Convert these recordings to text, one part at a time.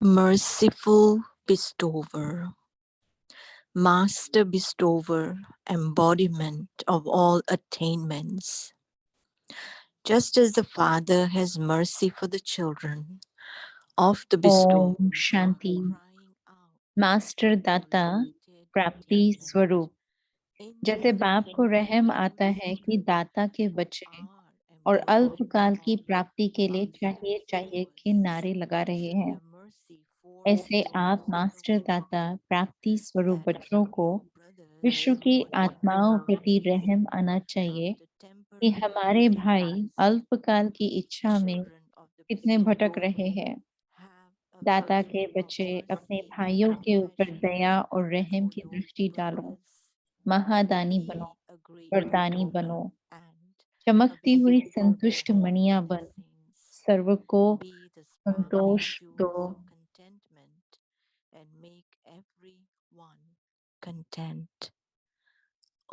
Merciful bestower, master bestower, embodiment of all attainments. Just as the Father has mercy for the children of the bestowers Om who are Shanti. crying out master for दाता limited प्राप्ति contentment. स्वरूप। In जैसे their बाप को रहम divine आता है कि nature, दाता के who बच्चे are और embodiment अल्पकाल की of प्राप्ति के लिए चाहिए चाहिए unselfless, के नारे लगा रहे हैं, have mercy for the ऐसे आप souls of the master whole दाता world, प्राप्ति स्वरूप that बच्चों को your brothers विश्व की who are आत्माओं प्रति रहम operating आना चाहिए after कि temporary हमारे भाई delights, अल्पकाल की इच्छा में children of the कितने भटक bestower, रहे हैं। have a दाता के vision of बच्चे अपने mercy and भाइयों के ऊपर compassion दया और रहम for की your दृष्टि डालो। brothers. महादानी बनो, Be a grateful वरदानी token बनो, and a चमकती हुई visible token संतुष्ट of मणियां many बन, things. सर्व को Be the sparkling संतोष दो। jewels of contentment and make everyone content.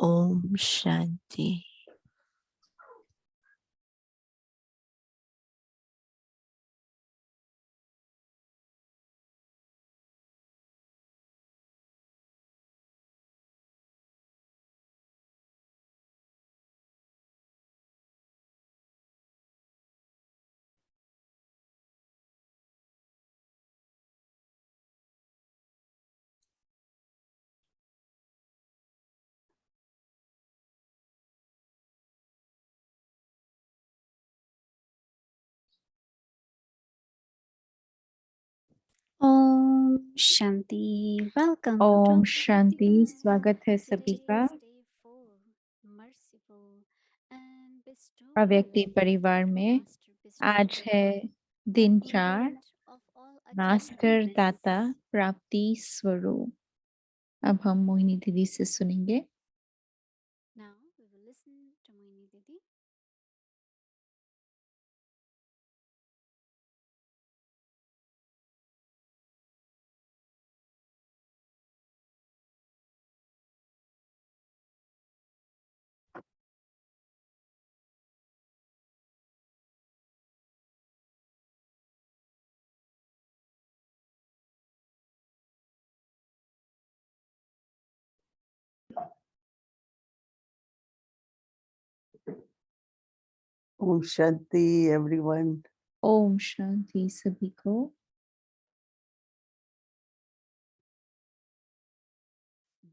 Om Shanti. Om Shanti. Welcome, Dr. Om Akshay Shanti. Devan. स्वागत है सभी Today का is day 4. Merciful and bestower, अव्यक्ति परिवार में। master आज bestower, है दिन 4, embodiment of all मास्टर दाता attainments. प्राप्ति स्वरूप। अब हम मोहिनी दीदी से सुनेंगे। Now we will listen to Moini Didi. Om Shanti, everyone. Om Shanti सभी को।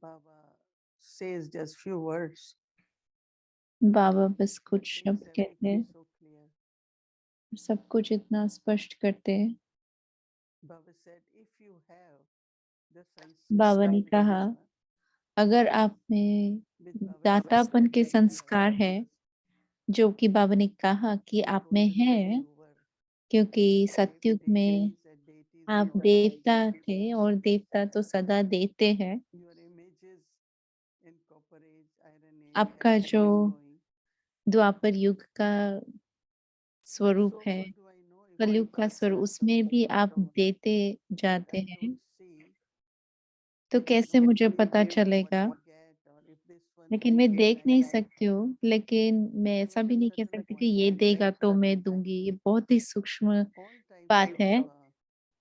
Baba says just few words. बाबा बस कुछ Makes शब्द कहते हैं, everything so clear. सब कुछ इतना स्पष्ट करते हैं। Baba said, if you have the बाबा ने कहा, sanskar अगर आप में with Baba's दातापन के respect, संस्कार है, जो कि बाबा ने कहा कि you आप go में to the है, way you were. क्योंकि सतयुग में Deities and deities आप give देवता always. थे और देवता तो सदा देते हैं। Your images in Copper Age, Iron Age, आपका as जो still going. द्वापर युग का स्वरूप So है, also do I know if my कलयुग का birth स्वरूप, chart उसमें comes भी left आप over, देते but जाते I हैं, don't see तो कैसे what मुझे we पता give, what चलेगा? we get, or if this one लेकिन will मैं give देख like नहीं that. सकती हूँ, लेकिन मैं ऐसा It भी is नहीं कह subtle सकती कि ये quantum, देगा right? तो मैं Subtle दूंगी। time. ये बहुत ही सूक्ष्म All time बात moves है,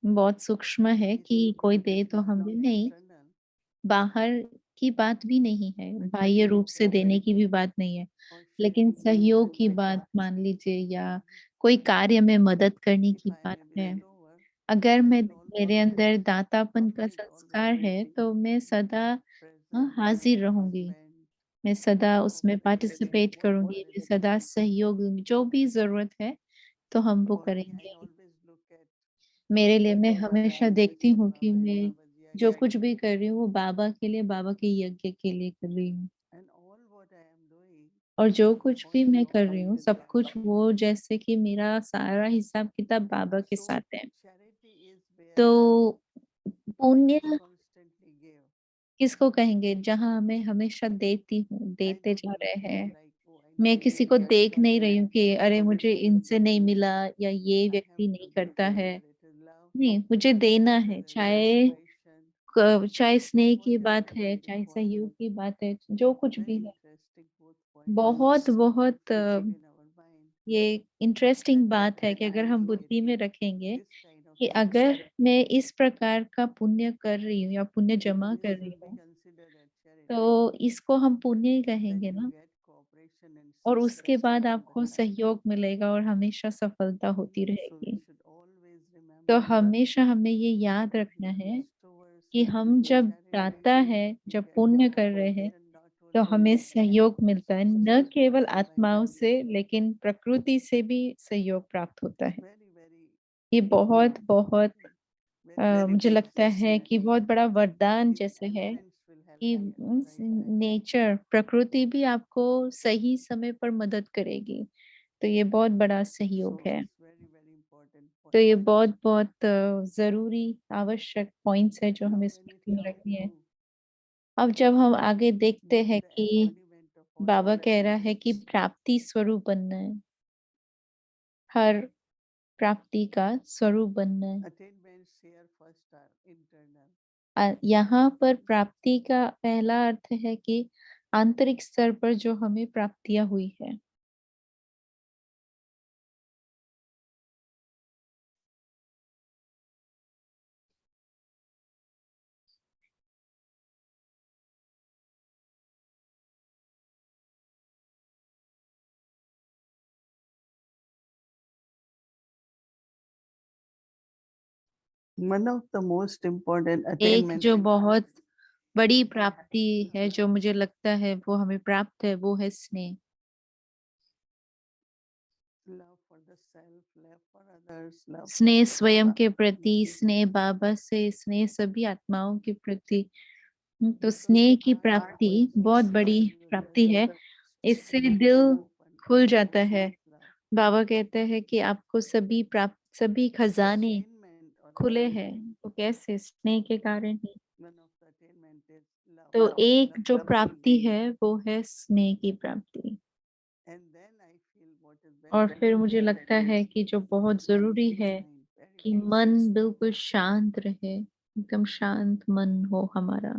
बहुत सूक्ष्म है is कि कोई दे this तो is हम not दे। नहीं, external, बाहर की बात भी नहीं है, but बाह्य रूप से reciprocal देने की भी बात नहीं है, or लेकिन sharing सहयोग की like बात that. मान लीजिए, या कोई कार्य में मदद करने If की I am बात a है। bestower, अगर I मैं, will मेरे अंदर दातापन का संस्कार है, ready, तो मैं सदा present, हाजिर रहूंगी, participant, मैं सदा उसमें cooperate, पार्टिसिपेट whatever करूंगी, is मैं सदा required सहयोग दूंगी, जो भी जरूरत है तो हम वो for me. I करेंगे। always look at मेरे लिए, मैं serving हमेशा Baba देखती as हूँ कि Baba and मैं Baba's जो yajna. कुछ भी कर रही हूँ वो बाबा के लिए, बाबा के यज्ञ के लिए कर रही हूँ। And all what I am doing और जो कुछ भी मैं also कर रही comes हूँ, with सब कुछ Baba. वो जैसे कि मेरा सारा हिसाब किताब बाबा के So साथ है। charity is where तो I पुण्य constantly give. किसको कहेंगे? जहाँ मैं हमेशा देती हूँ, I देते don't जा look रहे at हैं। like, oh, I मैं need to किसी को get देख नहीं रही हूँ something कि अरे from मुझे this इनसे person. नहीं मिला या ये I have व्यक्ति to नहीं give करता है। whether it is love, नहीं, मुझे देना है, whether it is चाहे aspiration, चाहे स्नेह की whatever बात is है, चाहे required. सहयोग की बात है, जो कुछ भी Very है। interesting both points बहुत बहुत to keep in our mind. ये इंटरेस्टिंग That बात है कि when I अगर हम look at बुद्धि में रखेंगे this kind कि Baba अगर said, मैं इस प्रकार का पुण्य कर रही हूँ या पुण्य जमा this कर रही will be हूँ, considered as charity. तो इसको हम पुण्य ही Then कहेंगे you ना। get cooperation and और उसके success बाद all the आपको time. सहयोग मिलेगा और हमेशा सफलता होती So we रहेगी। should always तो remember हमेशा हमें ये याद that रखना the है bestowers कि and हम the जब charity दाता we है, get जब the पुण्य कर रहे हैं, cooperation not तो only हमें from सहयोग मिलता है, न sources but केवल divine आत्माओं से guidance. लेकिन प्रकृति से भी सहयोग प्राप्त होता है। Very, very ये बहुत बहुत very, very मुझे big लगता है कि facility. बहुत बड़ा वरदान Even जैसे है elements will help कि you at the right time. Nature प्रकृति भी आपको सही समय पर मदद करेगी। तो ये बहुत बड़ा सहयोग So है। it's very, very important तो point. ये बहुत बहुत जरूरी आवश्यक पॉइंट्स है जो Now हमें when it स्मृति में comes रखनी है। to अब जब हम आगे देखते being हैं the कि embodiment of all बाबा कह रहा है कि attainments, प्राप्ति स्वरूप बनना है, हर प्राप्ति का स्वरूप बनना है। attainments here first are internal. यहाँ पर प्राप्ति का पहला अर्थ है कि आंतरिक स्तर पर जो हमें प्राप्तियां हुई है। One of the most important एक attainments जो in बहुत life बड़ी प्राप्ति है जो मुझे लगता है वो हमें प्राप्त है, वो है स्नेह। love for the self, love for others, love for स्नेह स्वयं Baba, के प्रति, Mami, स्नेह बाबा से, स्नेह सभी आत्माओं के प्रति। तो because स्नेह the की heart प्राप्ति opens बहुत itself बड़ी to your प्राप्ति है। presence. इससे Spirit दिल is open, खुल जाता ocean है। of love. बाबा कहते हैं कि आपको सभी So खजाने attainment or खुले हैं। attainment, तो कैसे? स्नेह के कारण ही। one of the attainment is love. तो एक जो Love. प्राप्ति है वो है स्नेह की प्राप्ति। And then I feel what is very, और very फिर मुझे important लगता है is कि जो the बहुत very जरूरी peace है mind, very, कि very मन peaceful. बिल्कुल शांत रहे, एकदम शांत मन हो हमारा।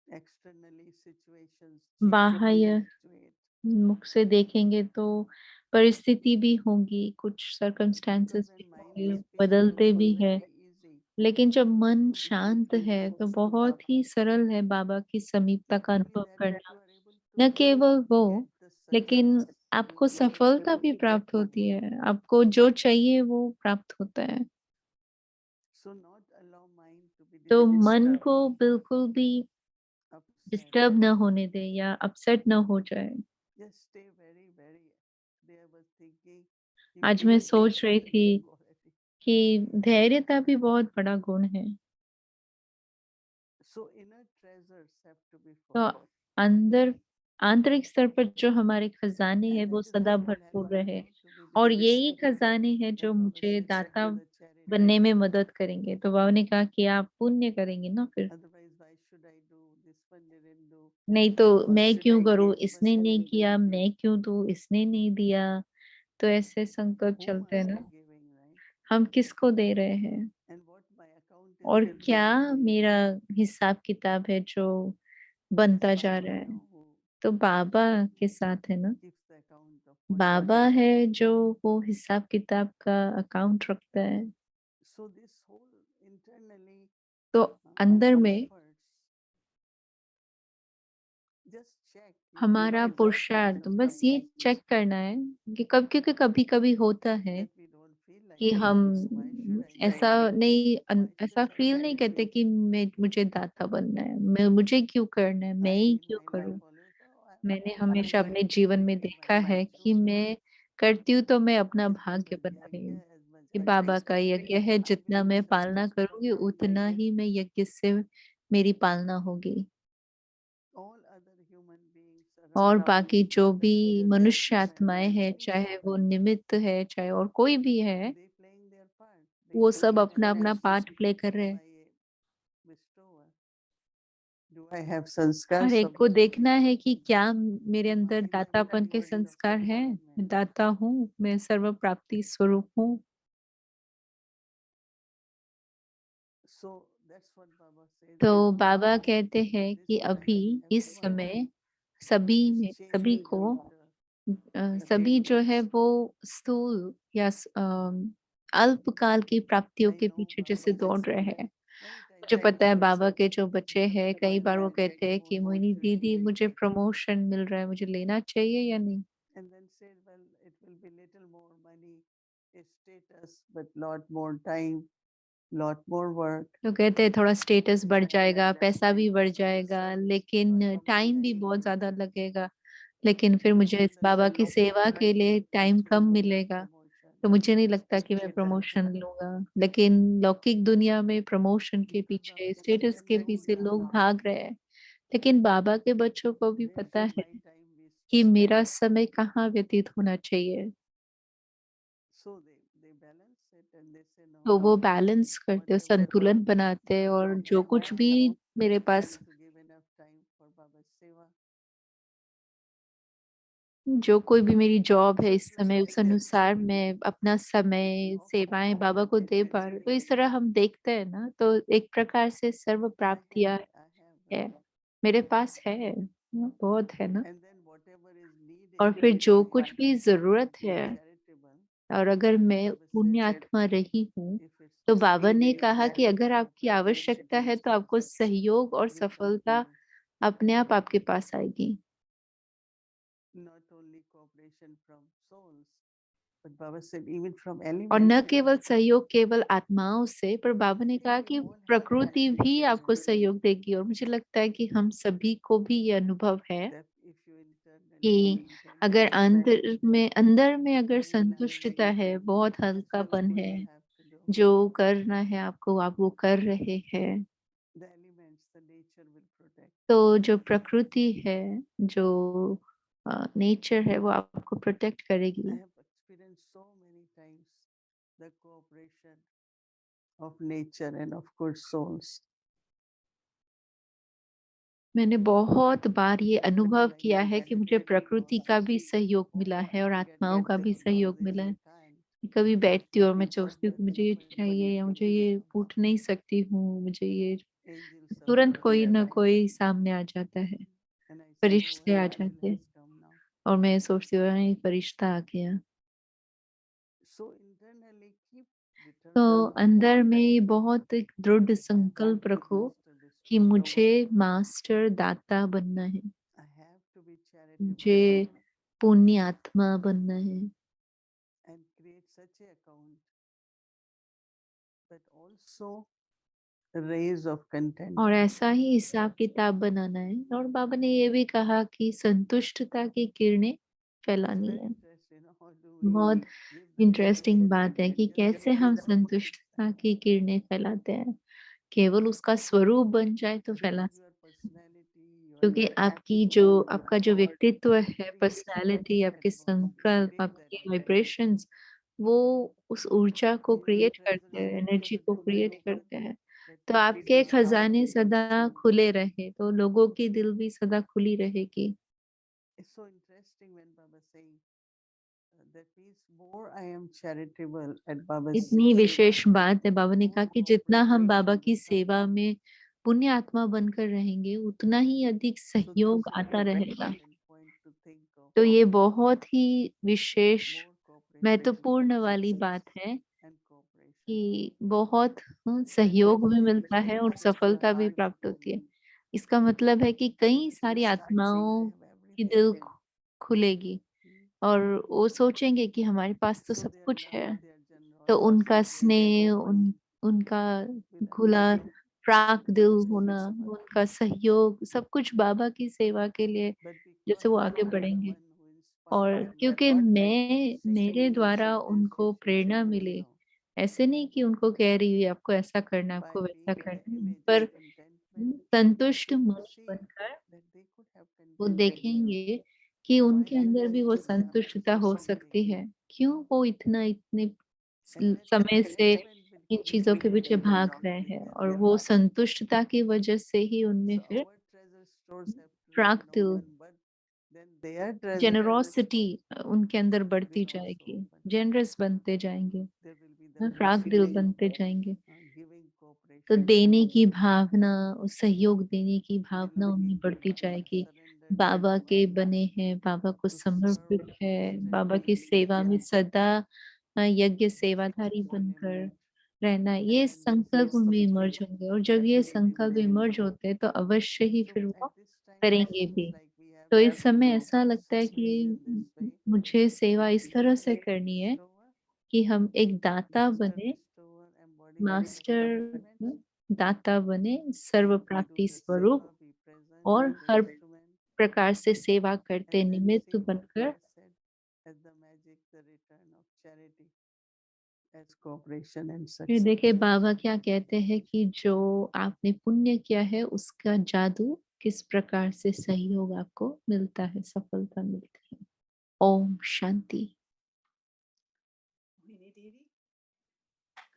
Externally situations change, बाह्य fluctuate. मुख से देखेंगे तो परिस्थिति भी होगी, कुछ Because सर्कमस्टेंसेस when भी mind होंगे, is बदलते peaceful, भी it's है। very easy लेकिन जब मन to be शांत है connected तो to बहुत Baba. ही सरल है बाबा की समीपता Not का only अनुभव that, but करना। you are able न to केवल वो, get the लेकिन success आपको you need. सफलता भी प्राप्त होती है। आपको जो चाहिए वो प्राप्त होता है। So not allow mind to be तो मन disturbed, को बिल्कुल भी upset. डिस्टर्ब न होने दे या अपसेट न हो जाए। Just stay very, very. Today I was thinking, you आज मैं cannot सोच रही explain थी the quality. कि धैर्यता भी बहुत बड़ा गुण है। So inner treasures have to be तो followed. अंदर आंतरिक स्तर पर जो हमारे खजाने हैं And वो that is सदा what will भरपूर help रहे। you to be और the, यही खजाने हैं जो as Baba मुझे said, to दाता do the charity. बनने में मदद करेंगे। तो बाबा ने कहा कि आप पुण्य करेंगे ना फिर। Otherwise, why should I do? This one didn't do. नहीं तो What मैं should क्यों I करूं, give? What इसने should नहीं I किया, give? मैं क्यों दूं, इसने नहीं दिया। तो ऐसे संकल्प Whom चलते are हैं we ना। giving, right? हम किसको दे रहे हैं And what my account is और building क्या up. मेरा हिसाब किताब है जो It is बनता जा Baba रहा है। now who तो बाबा के साथ है ना। keeps the account of what we Baba give. है जो वो हिसाब किताब का अकाउंट रखता है। So this whole internally तो अंदर में efforts, just check. You हमारा realize after पुरुषार्थ some बस ये time चेक करना है कि क्योंकि कभी कभी होता है that we don't feel like कि doing हम this. Why should I do? ऐसा नहीं Why ऐसा should I फील do? नहीं करते कि मुझे दाता बनना है, मुझे क्यों करना है, मैं I ही in क्यों my करूं। life always, oh, मैंने I'm हमेशा doing अपने it जीवन में because देखा my है कि choose. मैं करती हूँ तो मैं अपना This is भाग्य a बना रही हूँ। yagya as much ये as I बाबा का expect. यज्ञ है, I will जितना मैं accept पालना as करूंगी my उतना yagya. ही मैं यज्ञ से मेरी पालना होगी। All other human beings और around बाकी जो भी whether they are मनुष्य human आत्माएं beings हैं, or चाहे not, वो निमित्त है, चाहे और कोई भी है, they playing their part. They वो don't सब अपना understand अपना पार्ट प्ले कर रहे am हैं। I a bestower? Do I have sanskars her of एक को देखना है कि क्या मेरे अंदर am I दातापन के embodiment of संस्कार है। empowerment? मैं दाता हूँ, मैं सर्व प्राप्ति स्वरूप हूँ। So that's what Baba says. तो And बाबा now, कहते हैं this कि अभी time, इस everyone समय सभी is में सभी को chasing the सभी जो है attainments. वो स्थूल या अल्पकाल की प्राप्तियों I के know पीछे Baba जैसे दौड़ says रहे that हैं। many मुझे times पता है people बाबा say के जो बच्चे हैं कई when बार वो I'll get कहते हैं more कि मोहिनी दीदी motivated, मुझे प्रमोशन मिल रहा है, मुझे लेना चाहिए या नहीं? and then say, well, it will be little more money, a status, but lot more time, lot more work. तो कहते हैं थोड़ा स्टेटस बढ़ Time जाएगा, like that, पैसा भी time बढ़ for Baba जाएगा, service, लेकिन but समय टाइम है भी ही बहुत नहीं। ज्यादा लगेगा। लेकिन फिर And मुझे then इस there is बाबा a की सेवा locking के mind लिए time which come will give me मिलेगा, promotion. तो मुझे नहीं लगता कि मैं प्रमोशन लूंगा। लेकिन लौकिक दुनिया में प्रमोशन के Because of पीछे, this स्टेटस के पीछे tendency, लोग भाग रहे हैं। लेकिन बाबा के बच्चों को भी where पता should है my time be कि मेरा spent? समय कहाँ व्यतीत होना चाहिए। So they balance it and they say, no, तो वो बैलेंस करते, whatever संतुलन बनाते, और job जो I कुछ have, भी मेरे I pass, need to give enough time for Baba's seva. जो कोई भी मेरी जॉब So है if इस you समय, say उस that, अनुसार मैं अपना समय okay, सेवाएं बाबा को it दे makes पा रही हूँ। तो me इस तरह हम देखते हैं ना, तो एक प्रकार से सर्व प्राप्तियां I have, है, मेरे पास है, बहुत है ना। and then whatever is और needed, फिर if जो I कुछ भी जरूरत be है, charitable, और अगर मैं Baba पुण्य says, आत्मा रही हूँ, if it's तो just बाबा ने needed, कहा कि अगर आपकी Baba आवश्यकता है initiates तो आपको सहयोग और will come to सफलता you. अपने आप आपके पास आएगी। Not only cooperation from souls, but Baba said even from और न elements. केवल सहयोग केवल आत्माओं से, पर बाबा ने कहा We कि all have प्रकृति भी benefits आपको from it. सहयोग देगी। और मुझे लगता है कि हम सभी को भी ये अनुभव है That if you internally कि content अगर yourself, अंदर में अगर you will संतुष्टता है, understand बहुत that's हल्कापन what है, you have to do. जो करना है आपको, आप वो कर रहे हैं, The elements, the nature will protect. तो जो प्रकृति है, जो नेचर है, वो आपको प्रोटेक्ट I करेगी। have experienced so many times the cooperation of nature and of good souls. मैंने बहुत बार ये अनुभव Until I किया get है कि मुझे benefited प्रकृति का also. भी सहयोग मिला है और I आत्माओं get का भी this सहयोग because मिला if है। I can't, कभी बैठती हूँ और मैं people सोचती हूँ कि मुझे ये will चाहिए या मुझे manipulate ये somehow. उठ नहीं सकती हूँ, मुझे ये, Angels तुरंत appear कोई ना and कोई सामने आ जाता है, I say, oh, फरिश्ते an आ angel जाते हैं, has come now. और मैं सोचती हूँ "हाँ, ये फरिश्ता आ गया"। So internally keep तो determined अंदर में बहुत एक दृढ़ संकल्प रखो master कि bestower. मुझे मास्टर दाता बनना है, I have to be मुझे charitable पुण्य आत्मा बनना है, and create such a account, but also rays of और contentment. ऐसा ही हिसाब किताब बनाना है। और बाबा ने ये भी कहा कि संतुष्टता की किरणें It's फैलानी very है। interesting. How do we बहुत give the इंटरेस्टिंग message? बात है कि Just कैसे because हम of our संतुष्टता की किरणें फैलाते हैं। केवल उसका स्वरूप बन जाए तो फैला, because your personality, क्योंकि your आपकी attitude, जो your आपका जो thought व्यक्तित्व है, creates that पर्सनालिटी, आपके संकल्प, create that आपके vibration. वाइब्रेशंस, वो उस ऊर्जा को Even the क्रिएट करते treasure हैं, stores एनर्जी have को to be क्रिएट open करते हैं। that तो people आपके come खजाने to सदा receive. खुले रहे तो लोगों की दिल भी सदा खुली रहेगी। It's so interesting when Baba saying that means more I am charitable at Baba's इतनी seva, विशेष बात है, बाबा ने more कहा कि जितना हम cooperation बाबा will की come. सेवा में पुण्य आत्मा बनकर रहेंगे, उतना ही अधिक So this सहयोग is आता very रहेगा। important point to think of. तो ये बहुत ही विशेष More cooperation महत्वपूर्ण वाली बात है and cooperation. कि बहुत That सहयोग भी definitely मिलता है और changes सफलता your भी heart प्राप्त होती है। slowly. इसका मतलब है कि कई Because सारी you'll start saying, I आत्माओं have की everything. दिल खुलेगी और वो सोचेंगे कि हमारे पास तो So सब their कुछ है। love, their तो generosity, उनका their स्नेह, commitment उनका will खुला appear. प्राक दिल होना, उनका सहयोग, सब कुछ बाबा की सेवा के लिए But जैसे because वो I आगे am the बढ़ेंगे। one who और inspired them, क्योंकि मैं, saying मेरे do द्वारा this and उनको this, you say Prerna no, milli, no. ऐसे नहीं कि उनको कह रही है आपको ऐसा करना है, By आपको वैसा being the करना है, image of पर contentment, संतुष्ट they could मन see बनकर that they could have वो contentment. देखेंगे कि Why उनके they अंदर want भी वो to say I'm संतुष्टता हो participating. सकती है। क्यों वो इतने And that समय से contentment will इन keep चीजों के filling पीछे their भाग heart रहे with हैं, their और love. वो संतुष्टता की वजह से ही उनमें So फिर our treasure stores have to remain प्राक्तिल, open, but then their treasure generosity उनके अंदर बढ़ती will also जाएगी, open. जेनरस बनते जाएंगे, There will be the frock दिल feeling बनते of जाएंगे। giving तो cooperation. देने की भावना और सहयोग देने की They भावना will उनमें feel बढ़ती that they have जाएगी। surrendered बाबा their के life बने हैं, बाबा को to serve समर्पित है, बाबा की constantly. सेवा में सदा यज्ञ it's सेवाधारी more बनकर limit. रहना, ये And संकल्प based में on इमर्ज the होंगे और जब ये संकल्प limit. इमर्ज होते हैं तो अवश्य ही So फिर at वो this time it करेंगे seems भी। like we have तो to इस समय ऐसा लगता है कि experience this way. मुझे सेवा इस तरह से Bestower, करनी है कि हम एक दाता master बने, bestower, embodiment of master commitment. दाता बने, सर्व And we do प्राप्ति the स्वरूप seva, be present और as the हर instrument. प्रकार से सेवा करते And then निमित्त see what बनकर। I said as the magic, the return of charity as cooperation and फिर success. देखिए बाबा क्या कहते हैं कि जो आपने पुण्य किया है उसका जादू किस प्रकार से सहयोग आपको मिलता है, सफलता मिलती है। Om Shanti. Mohini Devi.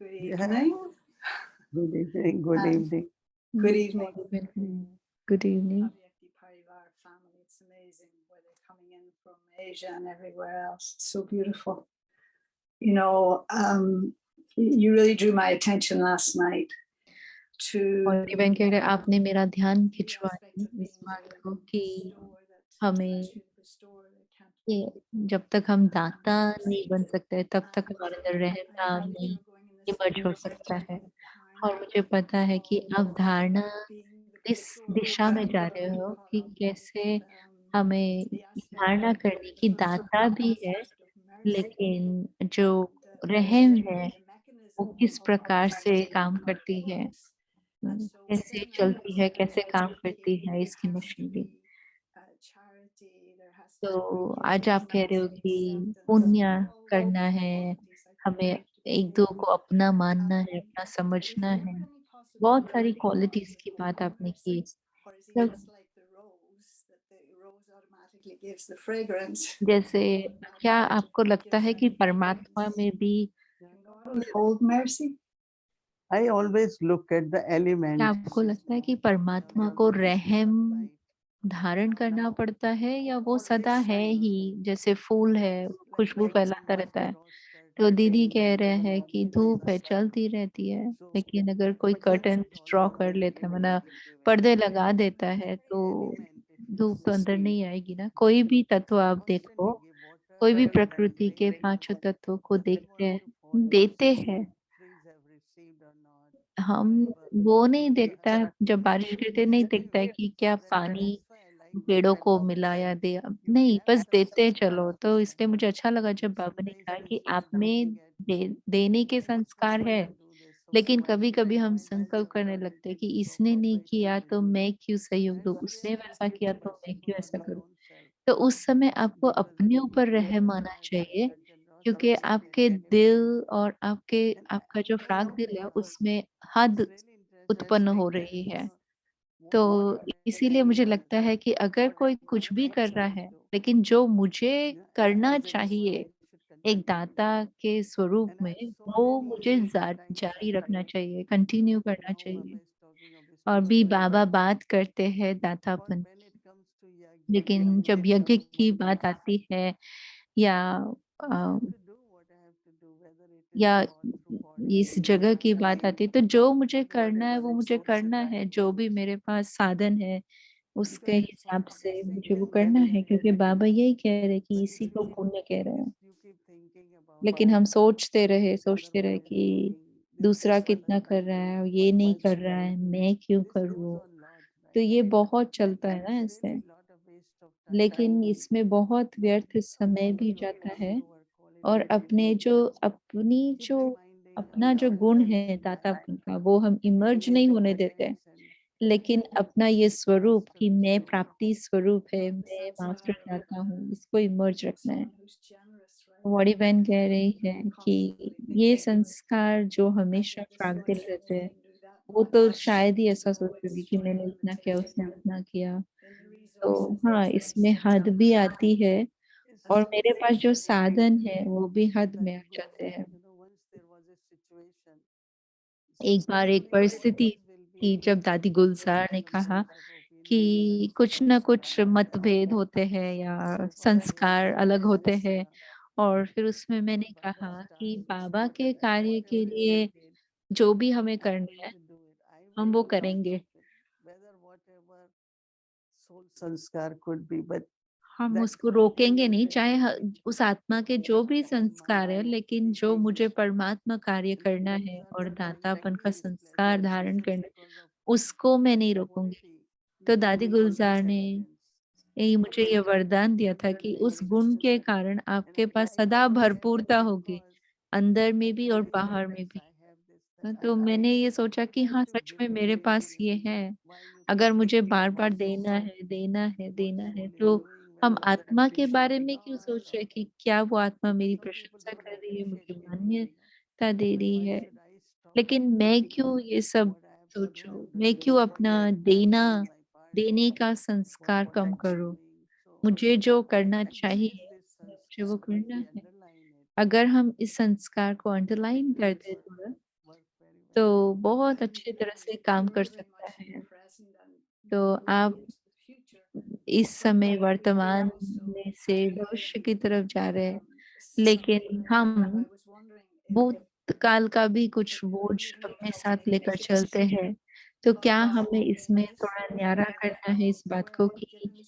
Good Yeah. evening. Good evening. Good Um, evening. Good evening. Good evening. Avyakti Parivar family. It's amazing where they're coming in from Asia and everywhere else. It's so beautiful. You know, you really drew my attention last night to और even कह रहे आपने मेरा ध्यान the खिंचवा aspect of इस being बात the को कि bestower that हमें unless you're the bestower, there can't ये be जब तक हम दाता mercy. नहीं बन सकते तब तक And हमारे अंदर रहम I नाम think नहीं you were going in this emerge हो सकता direction है। of और dharana, मुझे पता है कि of आप धारणा being the इस bestower, दिशा में जा what रहे we हो call कि of कैसे um, हमें the aspect धारणा of करनी कि दाता भी है aspect of mercy लेकिन जो and रहम है the वो mechanism किस of प्रकार से charity काम how it करती है, works. And so कैसे within that चलती है, कैसे aspect, काम करती okay, है there इसकी has to machinery. be charity, there has to तो be आज आप कह रहे forgiveness हो and कि acceptance, पुण्य all करना the है, qualities I think हमें have to be एक दो there. को अपना मानना है, अपना But is समझना there है, ever any बहुत सारी possibility क्वालिटीज that की the बात Holy आपने की। Person, or is he तब just like the rose, that the rose automatically gives the fragrance? जैसे And क्या आपको लगता gives है that कि fragrance. परमात्मा में भी Can God withhold mercy? I always look at the क्या element. आपको लगता है कि परमात्मा को रहम धारण करना पड़ता है या वो सदा है ही, जैसे फूल है खुशबू फैलाता रहता है। तो दीदी कह रहे हैं कि धूप है चलती रहती है, लेकिन अगर कोई कर्टन ड्रॉ कर लेता है माना पर्दे लगा देता है तो धूप तो अंदर नहीं आएगी ना। कोई भी तत्व आप देखो, कोई भी प्रकृति के पांचों तत्वों को देखते हैं, देते हैं, हम वो नहीं देखता है जब बारिश गिरते नहीं देखता है कि क्या पानी पेड़ों को मिलाया दे, नहीं बस देते चलो। तो इसलिए मुझे अच्छा लगा जब बाबा ने कहा कि आप में देने के संस्कार है, लेकिन कभी कभी हम संकल्प करने लगते हैं कि इसने नहीं किया तो मैं क्यों सहयोग दूं, उसने वैसा किया तो मैं क्यों ऐसा करूं। तो उस समय आपको अपने ऊपर रहम आना चाहिए, क्योंकि आपके दिल और आपका जो फ्राग दिल है उसमें हद उत्पन्न हो रही है। तो इसीलिए मुझे लगता है कि अगर कोई कुछ भी कर रहा है, लेकिन जो मुझे करना चाहिए एक दाता के स्वरूप में, वो मुझे जारी रखना चाहिए, कंटिन्यू करना चाहिए। और भी बाबा बात करते हैं दातापन की, लेकिन जब यज्ञ की बात आती है या अ, या इस जगह की बात आती है, तो जो मुझे करना है वो मुझे करना है, जो भी मेरे पास साधन है उसके हिसाब से मुझे वो करना है, क्योंकि बाबा यही कह रहे कि इसी को पुण्य कह रहे हैं। लेकिन हम सोचते रहे कि दूसरा कितना कर रहा है, ये नहीं कर रहा है, मैं क्यों करूँ। तो ये बहुत चलता है ना ऐसे, लेकिन इसमें बहुत व्यर्थ समय भी जाता है। और अपना जो गुण है दातापन का वो हम इमर्ज नहीं होने देते, लेकिन अपना ये स्वरूप कि मैं प्राप्ति स्वरूप है, मैं मास्टर दाता हूँ, इसको इमर्ज रखना है। Someone who's generous, right? वॉडी बहन कह रही है कि ये संस्कार जो हमेशा Just फ्रागदिल watch रहते हैं, and do that वो not तो much. शायद ही ऐसा So सोचेगी it's कि very मैंने इतना किया, limited उसने उतना किया। in the तो resources हाँ, that इसमें exist. हद भी आती है और So मेरे पास जो साधन है वो भी हद में आ जाते हैं। एक बार एक परिस्थिति थी जब दादी गुलजार ने कहा कि कुछ ना कुछ मतभेद होते हैं या संस्कार अलग होते हैं, और फिर उसमें मैंने कहा कि बाबा के कार्य के लिए जो भी हमें करना है हम वो करेंगे। Whether whatever soul sanskar could be, but हम That उसको cannot be रोकेंगे नहीं, limited चाहे to उस आत्मा के जो भी संस्कार है, लेकिन जो मुझे परमात्मा कार्य करना है और दातापन का संस्कार धारण करना है, उसको मैं नहीं रोकूंगी। तो दादी गुलजार ने यही मुझे ये वरदान दिया था कि उस गुण के कारण आपके पास सदा भरपूरता होगी, अंदर में भी और बाहर में भी। तो मैंने ये सोचा कि हाँ, सच में मेरे पास ये है। अगर मुझे बार-बार देना है, देना है, देना है, तो हम आत्मा के बारे में क्यों सोच रहे हैं कि क्या वो आत्मा मेरी प्रशंसा कर रही है, मुझे मान्यता दे रही है। लेकिन मैं क्यों ये सब सोचूँ? मैं क्यों अपना देने का संस्कार कम करूँ? मुझे जो करना चाहिए, मुझे वो करना है। अगर हम इस संस्कार को अंडरलाइन कर दें थोड़ा, तो बहुत अच्छी तरह से काम कर सकता है। तो आप इस समय वर्तमान में से भविष्य की तरफ जा रहे हैं, लेकिन हम भूतकाल का भी कुछ बोझ अपने साथ लेकर चलते हैं। तो क्या हमें इसमें थोड़ा न्यारा करना है इस बात को कि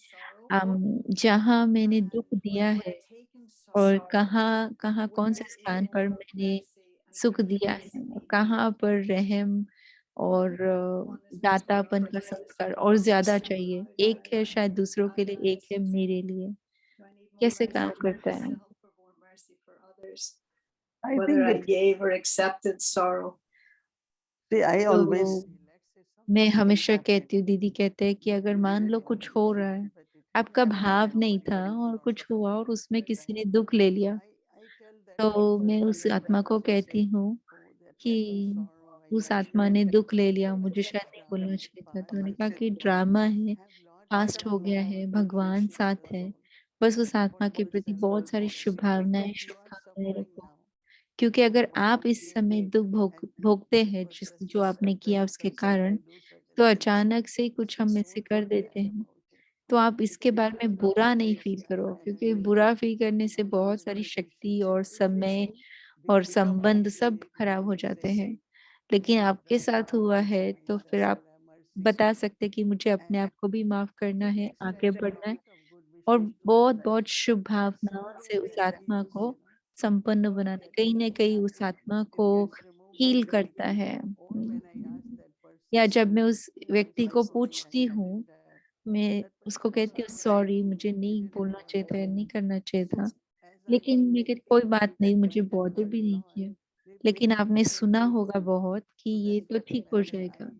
जहाँ मैंने दुःख दिया है और कहाँ कौन-से स्थान पर मैंने सुख दिया है, कहाँ पर रहम और दातापन का संस्कार और ज़्यादा चाहिए। एक है शायद दूसरों के लिए, एक है मेरे लिए। कैसे काम करता है? I Whether think I it, gave or accepted sorrow. see, I तो always say, let's say मैं something good हमेशा कहती happened. हूँ, दीदी कहते हैं कि अगर मान लो कुछ हो रहा है, But it आपका happened भाव now, नहीं but था you are in और कुछ sorrow. हुआ और उसमें That किसी ने time दुःख ले लिया, I tell that तो मैं person उस in आत्मा को that कहती position, हूँ oh, that little कि sorrow I उस had, आत्मा ने दुःख ले लिया, that मुझे was शायद just नहीं बोलना drama. चाहिए था। तो Past मैंने is कहा कि simple. ड्रामा है, Have lot पास्ट हो गया more है, good भगवान wishes साथ for है। soul. बस उस आत्मा But के प्रति बहुत सारी so because you are शुभकामनाएँ suffering रखो। now, क्योंकि so अगर one आप must इस give समय way. दुःख And भोगते हैं for जिस just जो आपने किया certain उसके person कारण, they do certain तो things. अचानक से कुछ So हम में से don't कर forget देते हैं। about it. तो आप इसके Because it बारे was में not बुरा नहीं your फ़ील करो, time क्योंकि and बुरा फ़ील करने से not your बहुत सारी शक्ति relationship. और So it will समय और become संबंध okay सब खराब हो as जाते they हैं। say. लेकिन So आपके just साथ हुआ always है, तो remind फिर us आप for our mercy बता seat. सकते हैं कि मुझे अपने And आप को भी माफ़ करना the है, next आगे level, बढ़ना है lot of good और wishes to that बहुत-बहुत person. शुभ But some भावनाओं से don't उस get आत्मा used, को संपन्न बनाना, कहीं न कहीं उस आत्मा को It gets removed heal automatically. करता है। Or when I ask that या person, जब मैं उस I'm व्यक्ति so को sorry, पूछती Mani, हूँ, that मैं that उसको person कहती हूँ also said, सॉरी, मुझे you नहीं didn't बोलना चाहिए bother था, me. नहीं करना चाहिए So था। as I लेकिन मैं कहती कोई बात नहीं, that मुझे point and बॉदर got भी नहीं lost, किया। they लेकिन became आपने so सुना होगा grateful. बहुत कि So ये that's तो the ठीक हो method I जाएगा। use.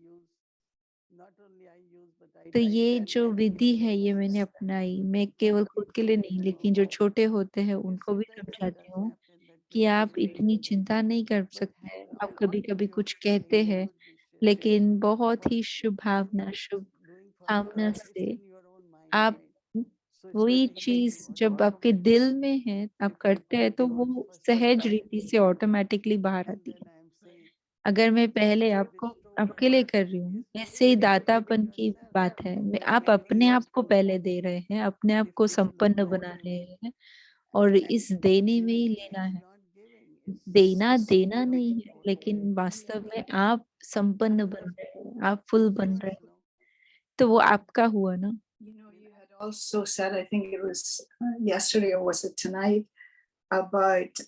Not only I use, but I तो try ये tell जो that विधि person है ये मैंने also. अपनाई। मैं केवल And खुद के लिए नहीं, लेकिन जो छोटे होते हैं उनको भी sometimes it समझाती does हूँ happen that कि people आप may इतनी चिंता नहीं कर but सकते have हैं। lot आप of कभी-कभी कुछ pure कहते हैं, good wishes. लेकिन बहुत ही But Shubh when Bhavna, you're Shubh doing for कामना others, it's से in your own mind, आप right? So it's वही very easy चीज़ what जब आपके दिल में है, आप people करते हैं तो don't वो first सहज realize. रीति से ऑटोमैटिकली बाहर And आती then है। I'm saying, अगर मैं पहले just आपको bestow आपके लिए कर whatever रही हूँ, is needed ऐसे ही to दातापन की yourself. बात है। मैं आप And अपने आप को so पहले दे रहे हैं, अपने आप if को people don't संपन्न बना bother रहे me, हैं और इस देने में ही giving लेना is है। not giving, it's देना देना नहीं है, important. लेकिन वास्तव में आप संपन्न बन रहे हैं, आप फुल बन Because रहे हैं, तो वो आपका हुआ ना। You had also said, I think it was yesterday or was it tonight, about,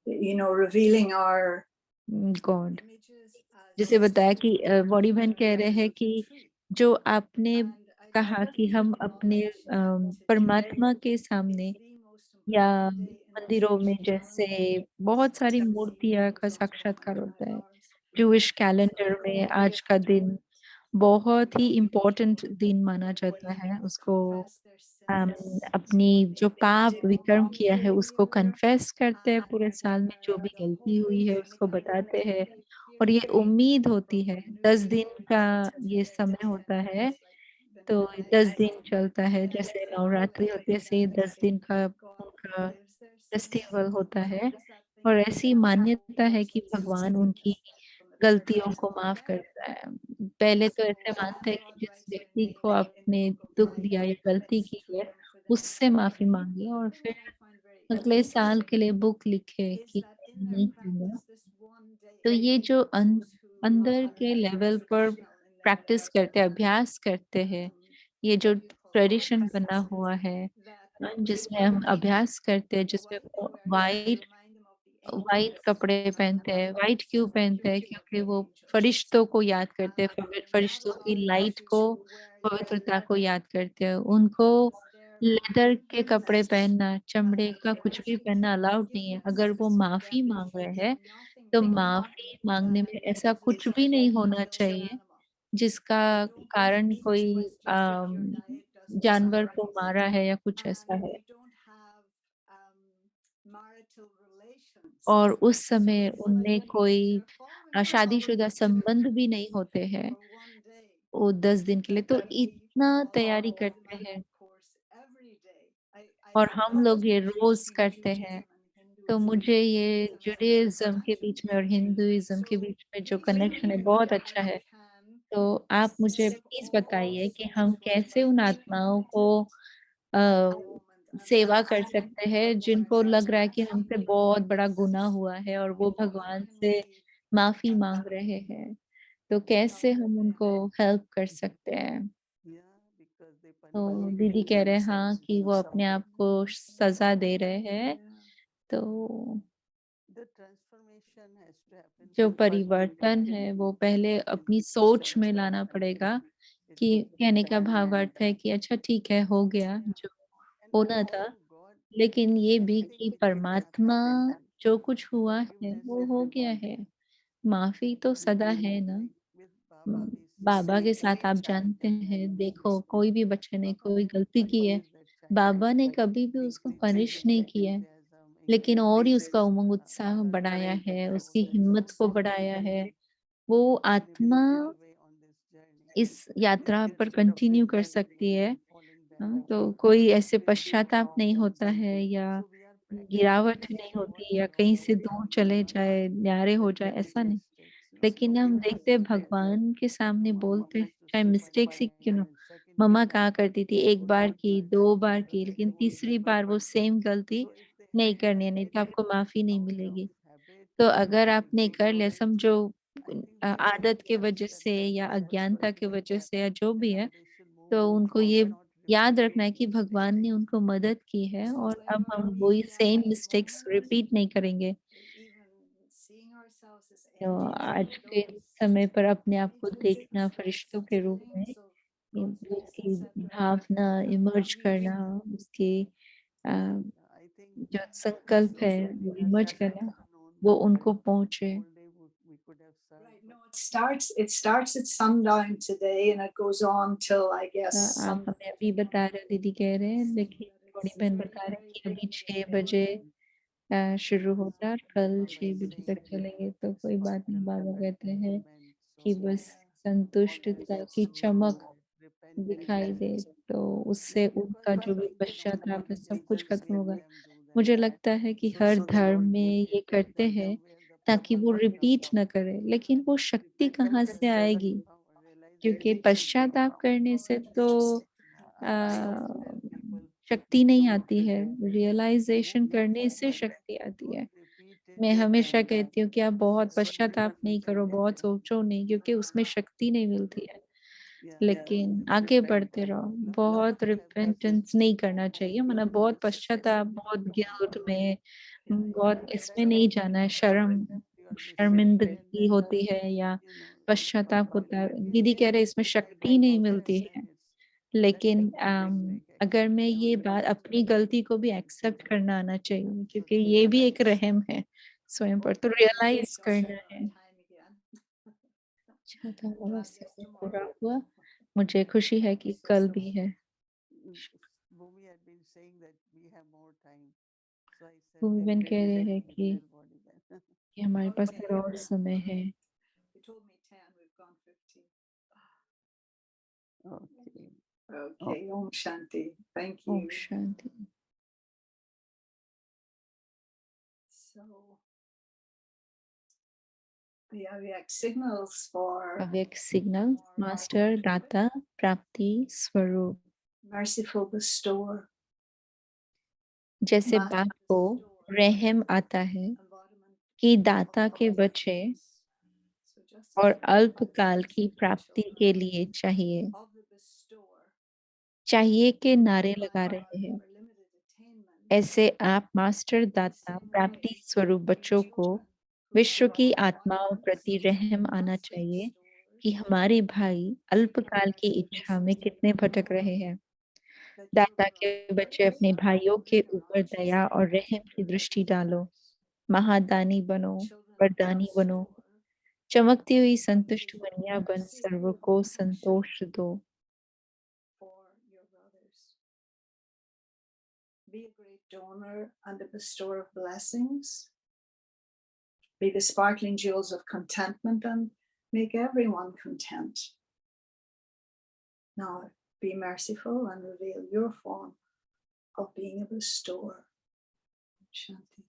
revealing our God images जैसे as बताया कि बॉडी बहन temporary कह रहे हैं कि episodes of truth. जो आपने And I कहा felt कि the हम अपने acknowledge that today परमात्मा के is सामने the most या important day in our मंदिरों में Jewish जैसे calendar. बहुत It's सारी 17 मूर्तियाँ का years of साक्षात्कार होता है। Adar's. Jewish So calendar I में call आज का दिन बहुत ही इम्पोर्टेंट दिन माना जाता है। उसको confess their अम, sins. अपनी जो पाप विकर्म किया है उसको कन्फेस करते हैं, And पूरे साल में जो भी the गलती hope हुई है is उसको that बताते हैं they hear और ये my उम्मीद होती है, from 10 New दिन Year का ये to समय होता है, it's like तो the 10 night दिन चलता है, and जैसे the hope नवरात्रि होती है ऐसे ही 10 दिन का God उनका forgives their sins. फेस्टिवल होता So है there's that और thing ऐसी मान्यता है कि भगवान उनकी from the गलतियों 31st को of माफ़ December. करता है। पहले तो So ऐसे मानते हैं कि God जिस writes your व्यक्ति name को in the आपने book of दुःख life दिया या गलती की है, for the next उससे year. माफ़ी माँगिए और The फिर one I find very अगले साल के interesting लिए बुक लिखे is कि that in मैं their नहीं करूँगा। practice, this one day, तो ये जो those who अंदर के लेवल पर traditional in their प्रैक्टिस करते हैं, अभ्यास करते हैं, ये जो ट्रेडिशन बना हुआ है, जिसमें हम अभ्यास करते हैं, जिसमें वो व्हाइट व्हाइट कपड़े पहनते हैं। व्हाइट क्यों पहनते हैं? क्योंकि वो फरिश्तों को याद करते हैं, फरिश्तों की लाइट को, पवित्रता को याद करते हैं। उनको लेदर के कपड़े पहनना, चमड़े का कुछ भी पहनना अलाउड नहीं है। अगर वो माफ़ी माँग रहे हैं, तो माफ़ी माँगने में ऐसा कुछ भी नहीं होना चाहिए, जिसका कारण कोई जानवर को मारा है या कुछ ऐसा है। और उस समय उनमें कोई शादीशुदा संबंध भी नहीं होते हैं, वो 10 दिन के लिए, तो इतना तैयारी करते हैं। और हम लोग ये रोज़ करते हैं। तो मुझे ये जुडाइज़्म के बीच में और हिंदुइज़्म के बीच में जो कनेक्शन है बहुत अच्छा है। तो आप मुझे प्लीज़ बताइए कि हम कैसे उन आत्माओं को अ, सेवा कर सकते हैं जिनको लग रहा है कि हमसे बहुत बड़ा गुनाह हुआ है और वो भगवान से माफ़ी माँग रहे हैं। तो कैसे हम उनको हेल्प कर सकते हैं? Yeah, because they तो punishing दीदी कह रहे हैं हाँ, themselves कि to वो अपने something. आप को सज़ा दे रहे हैं। तो The transformation has to happen जो from first परिवर्तन है individually वो पहले and अपनी सोच में society लाना पड़ेगा, it कि will take कहने का time. भाव अर्थ है कि अच्छा ठीक है, हो गया जो And होना था। also God, लेकिन ये भी everything कि it has परमात्मा happened and जो कुछ हुआ है forgiveness वो is हो गया है। evolving. माफ़ी तो सदा है ना। Like with Baba we Baba see के a साथ आप child जानते that हैं, made देखो mistake. कोई भी बच्चे ने Baba कोई won't गलती की है, punish that child. बाबा ने कभी भी उसको Increases पनिश his नहीं किया है। enthusiasm, लेकिन और ही उसका increases उमंग उत्साह other बढ़ाया kind of है, उसकी devotions. हिम्मत को बढ़ाया है। वो In a आत्मा beautiful way on this journey. इस यात्रा पर Instead of कंटिन्यू कर सकती repenting है। and falling हाँ, back, तो कोई ऐसे it will पश्चाताप नहीं withdraw. होता है या So we are गिरावट practicing नहीं what होती we या are कहीं all से दूर चले जाए, न्यारे हो जाए, make ऐसा नहीं। mistakes. लेकिन So हम we देखते हैं must pray. भगवान के सामने Mama बोलते हैं, used to चाहे say one mistakes he time क्यों ना हो। and second मम्मा time कहा करती थी, they 1 would बार not की, learn 2 that बार because की, they लेकिन won't तीसरी never बार वो forget. सेम गलती So if they नहीं have करनी है, नहीं made तो it आपको माफ़ी नहीं out of मिलेगी। habit तो or अगर आपने कर लिया, ignorance, समझो I think they should आदत के वजह accept से that या this was अज्ञानता की forgiven वजह से या जो and भी now है, they should move तो on उनको and ये not याद repeat रखना है those कि भगवान ने mistakes. उनको मदद की है और अब हम वही सेम मिस्टेक्स रिपीट नहीं करेंगे। तो आज के समय पर अपने आप को देखना फरिश्तों के रूप में, उसकी भावना इमर्ज करना, उसकी अ, I think जो संकल्प है वो इमर्ज करना, known वो that उनको पहुँचे। whole day we could have served. Right. No, it starts at sundown today and it goes on till I guess आप हमें अभी बता रहे, दीदी कह रहे हैं, लेकिन बड़ी बहन बता रहे हैं कि अभी 6 बजे शुरू होता है और कल 6 बजे तक चलेंगे। तो कोई बात नहीं, बाबा कहते हैं कि बस संतुष्टता की चमक दिखाई दे, तो उससे उनका जो भी पश्चाताप है सब कुछ खत्म होगा। मुझे लगता है कि हर धर्म में ये करते हैं ताकि वो रिपीट ना करे, लेकिन वो शक्ति कहाँ से आएगी? क्योंकि पश्चाताप करने से तो शक्ति नहीं आती है, रियलाइज़ेशन करने से शक्ति आती है। मैं हमेशा कहती हूँ कि आप बहुत पश्चाताप नहीं करो, बहुत सोचो नहीं, क्योंकि उसमें शक्ति नहीं मिलती है। लेकिन आगे बढ़ते रहो, बहुत रिपेंटेंस नहीं करना चाहिए, मतलब बहुत पश्चाताप, बहुत गिल्ट में, बहुत इसमें नहीं जाना है, शर्मिंदगी होती है या पश्चाताप होता है। दीदी कह रहे इसमें शक्ति नहीं मिलती है। लेकिन अगर मैं ये बात, अपनी गलती को भी एक्सेप्ट करना आना चाहिए, क्योंकि ये भी एक रहम है स्वयं पर, तो रियलाइज़ करना है। अच्छा था, मेरा समय पूरा हुआ। मुझे खुशी है कि कल भी है। Bhumi had been saying that we have more time. So I said Bhumi that बहन we कह will रहे have हैं कि physical body then. हमारे पास Okay. थोड़ा और समय है। You told me 10, we've gone 15. Okay. Okay, Om Shanti. Thank Om you. Shanti. So the Avyak signals for Avyakt signal, master, दाता, प्राप्ति, स्वरूप। merciful bestower, जैसे master बाप को bestower, रहम आता है embodiment कि of दाता के all बच्चे things. So just और as we अल्पकाल की children प्राप्ति के लिए चाहिए। of the bestower, चाहिए के नारे लगा रहे हैं। ऐसे आप मास्टर दाता प्राप्ति स्वरूप बच्चों को विश्व की आत्माओं प्रति रहम आना चाहिए कि हमारे भाई अल्पकाल की इच्छा में कितने भटक रहे हैं। दाता के बच्चे अपने भाइयों के ऊपर दया और रहम की दृष्टि डालो। महादानी बनो, वरदानी बनो, चमकती हुई संतुष्ट मनिया बन सर्व को संतोष दो। Be a great donor and a bestower of blessings. Be the sparkling jewels of contentment and make everyone content. Now, be merciful and reveal your form of being a bestower. Shanti.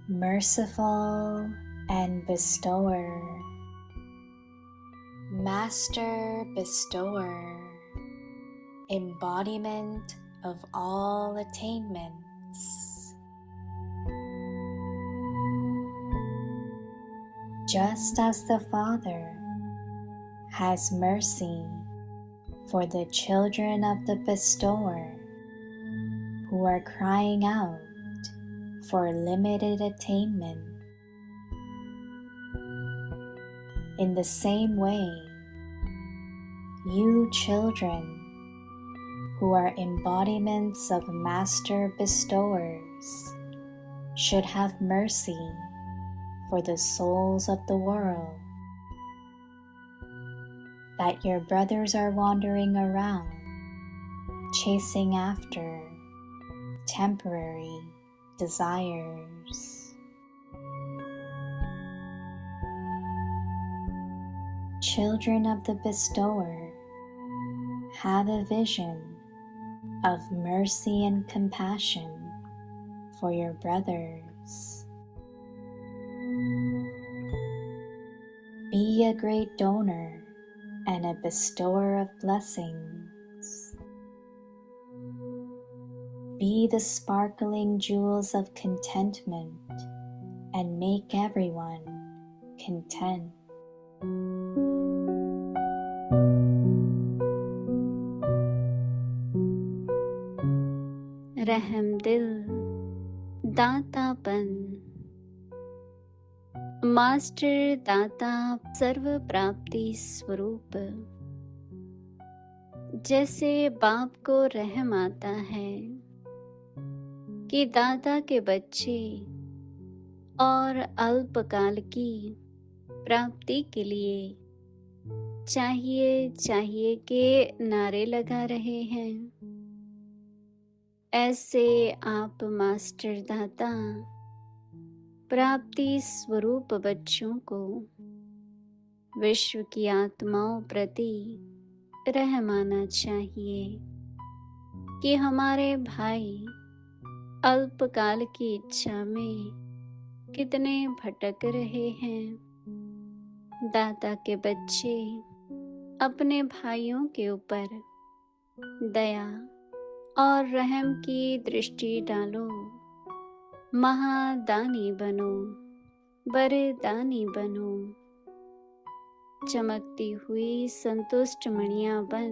Merciful and bestower, master bestower, embodiment of all attainments. Just as the Father has mercy for the children of the bestower who are crying out for limited attainment, in the same way, you children who are embodiments of master bestowers should have mercy for the souls of the world, that your brothers are wandering around chasing after temporary desires. Children of the bestower, have a vision of mercy and compassion for your brothers. Be a great donor and a bestower of blessings. Be the sparkling jewels of contentment and make everyone content. रहम दिल, दातापन। Master दाता सर्व प्राप्ति स्वरूप। जैसे बाप को रहम आता है कि दादा के बच्चे और अल्पकाल की प्राप्ति के लिए चाहिए के नारे लगा रहे हैं, ऐसे आप मास्टर दाता प्राप्ति स्वरूप बच्चों को विश्व की आत्माओं प्रति रहम आना चाहिए कि हमारे भाई अल्पकाल की इच्छा में कितने भटक रहे हैं। दाता के बच्चे अपने भाइयों के ऊपर दया और रहम की दृष्टि डालो। महादानी बनो, वरदानी बनो, चमकती हुई संतुष्ट मणियां बन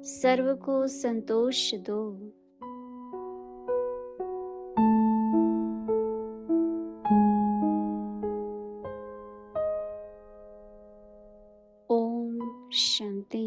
सर्व को संतोष दो। ओम शांति।